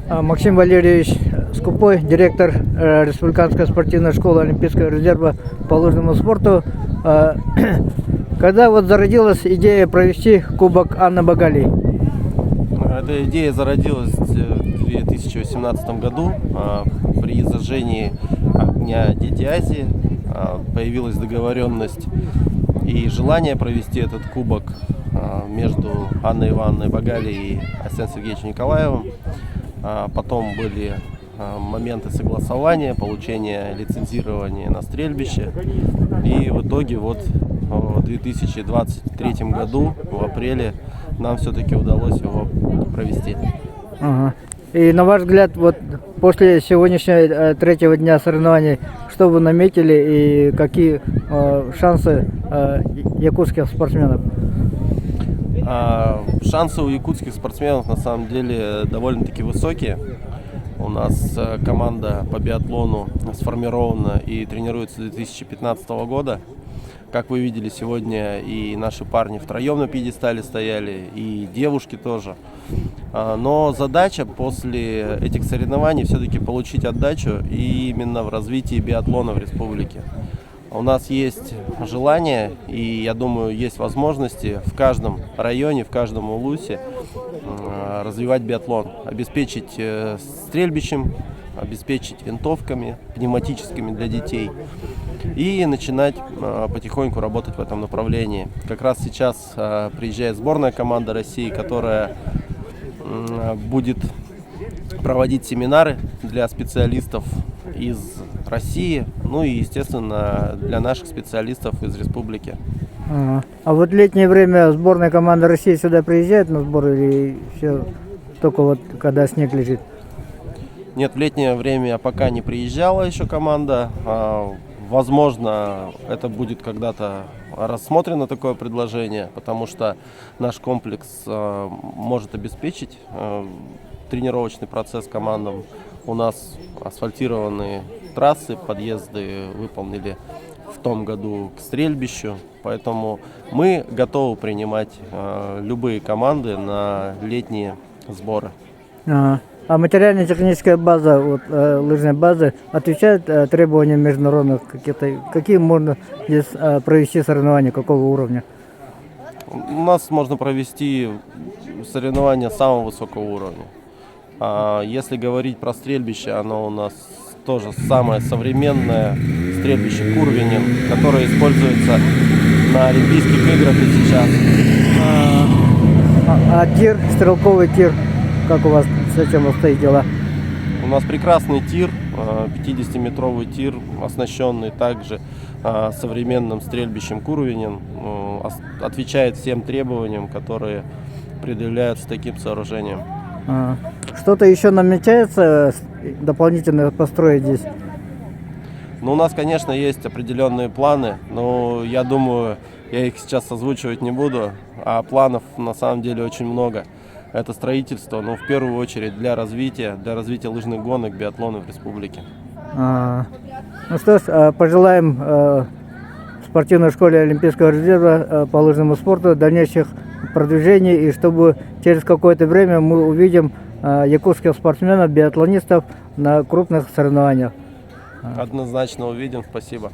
Максим Валерьевич Скупой, директор Республиканской спортивной школы Олимпийского резерва по лыжному спорту. Когда вот зародилась идея провести Кубок Анны Багалии? Эта идея зародилась в 2018 году при зажжении огня Дети Азии. Появилась договоренность и желание провести этот кубок между Анной Ивановной Багалией и Арсением Сергеевичем Николаевым. Потом были моменты согласования, получения лицензирования на стрельбище. И в итоге вот в 2023 году, в апреле, нам все-таки удалось его провести. Ага. И на ваш взгляд, вот после сегодняшнего третьего дня соревнований, что вы наметили и какие шансы якутских спортсменов? Шансы у якутских спортсменов на самом деле довольно-таки высокие. У нас команда по биатлону сформирована и тренируется с 2015 года. Как вы видели, сегодня и наши парни втроем на пьедестале стояли, и девушки тоже. Но задача после этих соревнований все-таки получить отдачу и именно в развитии биатлона в республике. У нас есть желание и, я думаю, есть возможности в каждом районе, в каждом улусе развивать биатлон, обеспечить стрельбищем, обеспечить винтовками пневматическими для детей и начинать потихоньку работать в этом направлении. Как раз сейчас приезжает сборная команда России, которая будет проводить семинары для специалистов из России, ну и, естественно, для наших специалистов из республики. А вот летнее время сборная команда России сюда приезжает на сбор или все только вот когда снег лежит? Нет, в летнее время пока не приезжала еще команда. Возможно, это будет когда-то рассмотрено такое предложение, потому что наш комплекс может обеспечить тренировочный процесс командам. У нас асфальтированные трассы, подъезды выполнили в том году к стрельбищу, поэтому мы готовы принимать любые команды на летние сборы. А материально-техническая база, вот, лыжная база, отвечает требованиям международных? Какие можно здесь провести соревнования, какого уровня? У нас можно провести соревнования самого высокого уровня. Если говорить про стрельбище, оно у нас тоже самое современное стрельбище Курвинин, которое используется на Олимпийских играх и сейчас. А тир, стрелковый тир, как у вас с этим обстоят дела? У нас прекрасный тир, 50-метровый тир, оснащенный также современным стрельбищем Курвинин, отвечает всем требованиям, которые предъявляются таким сооружением. Что-то еще намечается дополнительно построить здесь? Ну, у нас, конечно, есть определенные планы, но я думаю, я их сейчас озвучивать не буду, а планов на самом деле очень много. Это строительство, но в первую очередь для развития лыжных гонок, биатлона в республике. Ну что ж, пожелаем спортивной школе Олимпийского резерва по лыжному спорту дальнейших продвижений, и чтобы через какое-то время мы увидим якутских спортсменов, биатлонистов на крупных соревнованиях. Однозначно увидим, спасибо.